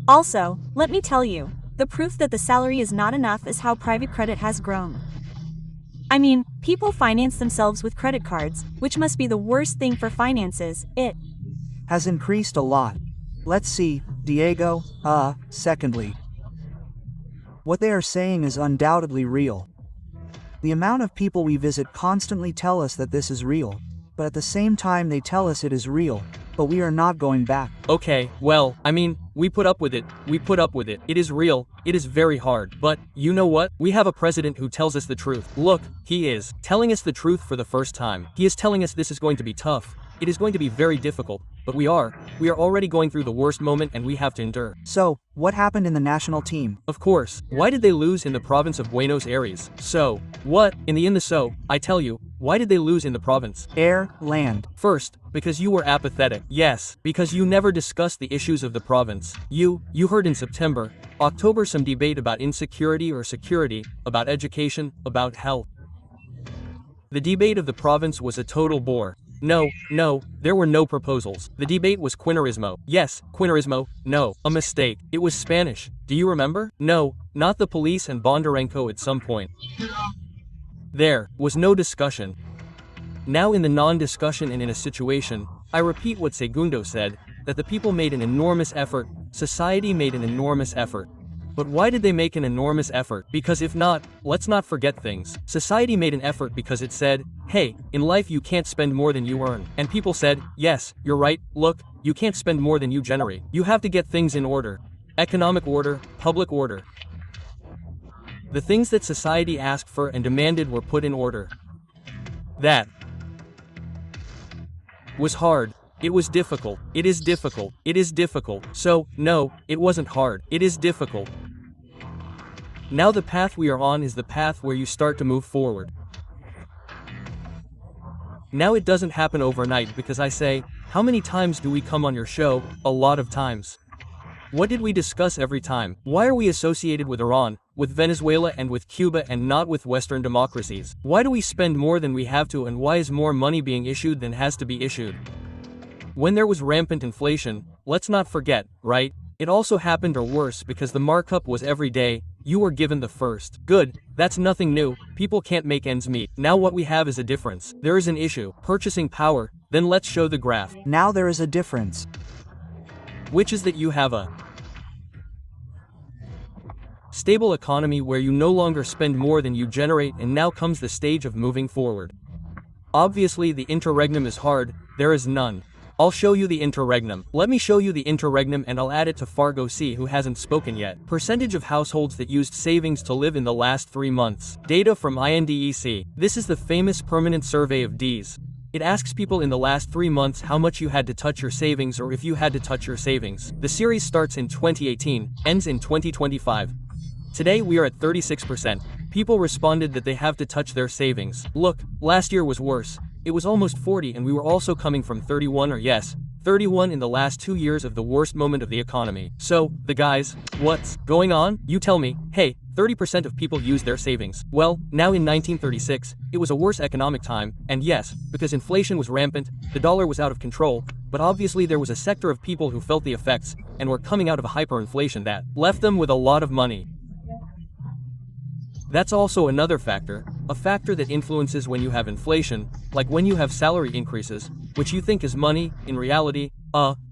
Also, let me tell you, the proof that the salary is not enough is how private credit has grown. I mean, people finance themselves with credit cards, which must be the worst thing for finances. It has increased a lot. Let's see, Diego, secondly. What they are saying is undoubtedly real. The amount of people we visit constantly tell us that this is real, but at the same time they tell us it is real, but we are not going back. Okay, well, I mean, we put up with it. It is real. It is very hard. But, you know what? We have a president who tells us the truth. Look, he is telling us the truth for the first time. He is telling us this is going to be tough. It is going to be very difficult, but we are already going through the worst moment and we have to endure. So, what happened in the national team? Of course, why did they lose in the province of Buenos Aires? So, what? I tell you, why did they lose in the province? Air, land. First, because you were apathetic. Yes, because you never discussed the issues of the province. You heard in September, October some debate about insecurity or security, about education, about health. The debate of the province was a total bore. No, there were no proposals. The debate was Quinerismo. Yes, Quinerismo. No, a mistake. It was Spanish. Do you remember? No, not the police and Bondarenko at some point. There was no discussion. Now in the non-discussion and in a situation, I repeat what Segundo said, that the people made an enormous effort, society made an enormous effort. But why did they make an enormous effort? Because if not, let's not forget things. Society made an effort because it said, hey, in life you can't spend more than you earn. And people said, yes, you're right, look, you can't spend more than you generate. You have to get things in order. Economic order, public order. The things that society asked for and demanded were put in order. That was hard. It was difficult. It is difficult. It is difficult. So, no, it wasn't hard. It is difficult. Now the path we are on is the path where you start to move forward. Now it doesn't happen overnight because I say, how many times do we come on your show? A lot of times. What did we discuss every time? Why are we associated with Iran, with Venezuela and with Cuba and not with Western democracies? Why do we spend more than we have to and why is more money being issued than has to be issued? When there was rampant inflation, let's not forget, right? It also happened or worse because the markup was every day, you were given the first. Good, that's nothing new, people can't make ends meet. Now what we have is a difference. There is an issue, purchasing power, then let's show the graph. Now there is a difference. Which is that you have a stable economy where you no longer spend more than you generate and now comes the stage of moving forward. Obviously the interregnum is hard, there is none. I'll show you the interregnum. Let me show you the interregnum and I'll add it to Fargo C who hasn't spoken yet. Percentage of households that used savings to live in the last 3 months. Data from INDEC. This is the famous permanent survey of Ds. It asks people in the last 3 months how much you had to touch your savings or if you had to touch your savings. The series starts in 2018, ends in 2025. Today we are at 36%. People responded that they have to touch their savings. Look, last year was worse. It was almost 40 and we were also coming from 31 or yes, 31 in the last 2 years of the worst moment of the economy. So, the guys, what's going on? You tell me, hey, 30% of people use their savings. Well, now in 1936, it was a worse economic time, and yes, because inflation was rampant, the dollar was out of control, but obviously there was a sector of people who felt the effects, and were coming out of a hyperinflation that left them with a lot of money. That's also another factor, a factor that influences when you have inflation, like when you have salary increases, which you think is money, in reality,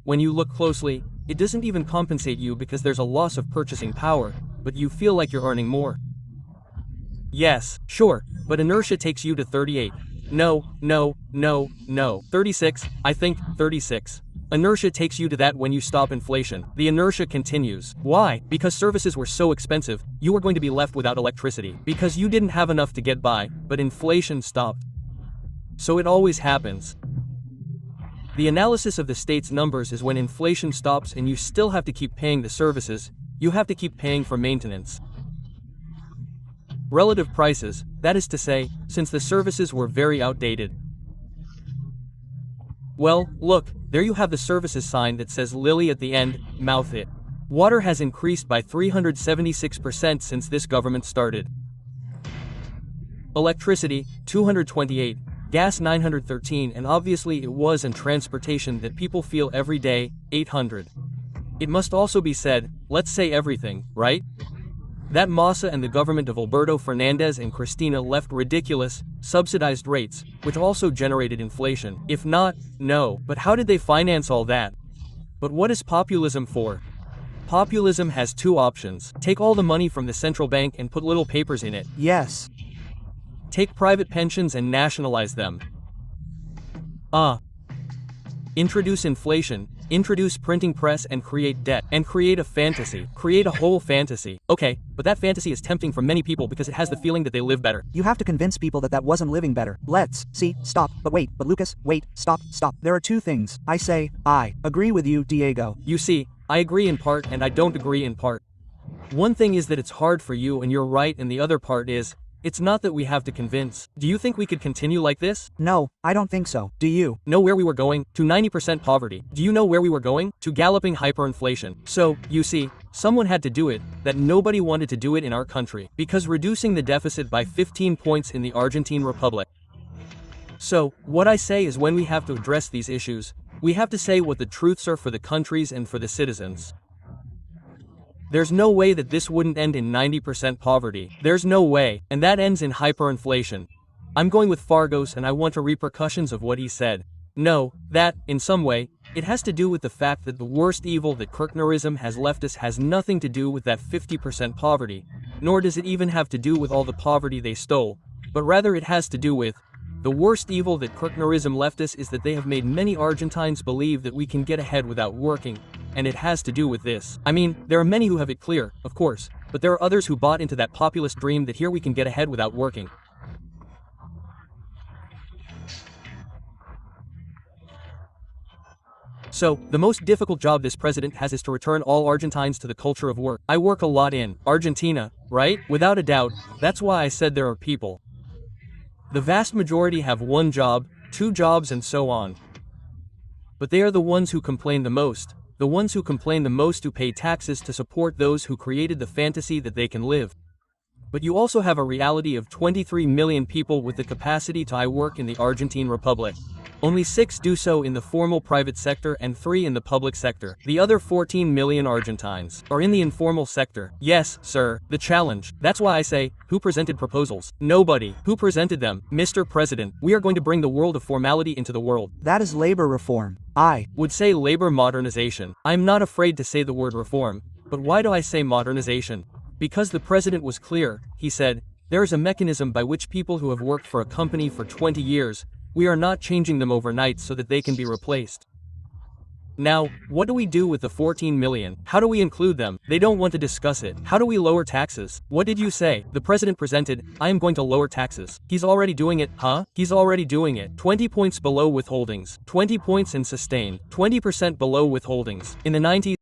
when you look closely, it doesn't even compensate you because there's a loss of purchasing power, but you feel like you're earning more. Yes, sure, but inertia takes you to 38. No, 36, I think, 36. Inertia takes you to that when you stop inflation. The inertia continues. Why? Because services were so expensive, you were going to be left without electricity. Because you didn't have enough to get by, but inflation stopped. So it always happens. The analysis of the state's numbers is when inflation stops and you still have to keep paying the services, you have to keep paying for maintenance. Relative prices, that is to say, since the services were very outdated. Well, look, there you have the services sign that says Lily at the end, mouth it. Water has increased by 376% since this government started. Electricity, 228, gas 913 and obviously it was in transportation that people feel every day, 800. It must also be said, let's say everything, right? That Massa and the government of Alberto Fernandez and Cristina left ridiculous, subsidized rates, which also generated inflation. If not, no. But how did they finance all that? But what is populism for? Populism has two options. Take all the money from the central bank and put little papers in it. Yes. Take private pensions and nationalize them. Introduce inflation, introduce printing press and create debt, and create a fantasy. Create a whole fantasy. Okay, but that fantasy is tempting for many people because it has the feeling that they live better. You have to convince people that that wasn't living better. Stop, but Lucas, wait, stop. There are two things. I agree with you, Diego. You see, I agree in part and I don't agree in part. One thing is that it's hard for you and you're right, and the other part is, it's not that we have to convince. Do you think we could continue like this? No, I don't think so. Do you? Know where we were going? To 90% poverty. Do you know where we were going? To galloping hyperinflation. So, you see, someone had to do it, that nobody wanted to do it in our country, because reducing the deficit by 15 points in the Argentine Republic. So, what I say is when we have to address these issues, we have to say what the truths are for the countries and for the citizens. There's no way that this wouldn't end in 90% poverty. There's no way, and that ends in hyperinflation. I'm going with Fargos and I want the repercussions of what he said. No, that, in some way, it has to do with the fact that the worst evil that Kirchnerism has left us has nothing to do with that 50% poverty, nor does it even have to do with all the poverty they stole, but rather it has to do with, the worst evil that Kirchnerism left us is that they have made many Argentines believe that we can get ahead without working, and it has to do with this. I mean, there are many who have it clear, of course, but there are others who bought into that populist dream that here we can get ahead without working. So, the most difficult job this president has is to return all Argentines to the culture of work. I work a lot in Argentina, right? Without a doubt, that's why I said there are people. The vast majority have one job, two jobs, and so on. But they are the ones who complain the most, the ones who complain the most who pay taxes to support those who created the fantasy that they can live. But you also have a reality of 23 million people with the capacity to work in the Argentine Republic. Only 6 do so in the formal private sector and 3 in the public sector. The other 14 million Argentines are in the informal sector. Yes, sir, the challenge. That's why I say, who presented proposals? Nobody. Who presented them? Mr. President, we are going to bring the world of formality into the world. That is labor reform. I would say labor modernization. I'm not afraid to say the word reform, but why do I say modernization? Because the president was clear. He said, there is a mechanism by which people who have worked for a company for 20 years, we are not changing them overnight so that they can be replaced. Now, what do we do with the 14 million? How do we include them? They don't want to discuss it. How do we lower taxes? What did you say? The president presented, I am going to lower taxes. He's already doing it, huh? He's already doing it. 20 points below withholdings. 20 points in sustained. 20% below withholdings. In the 90s,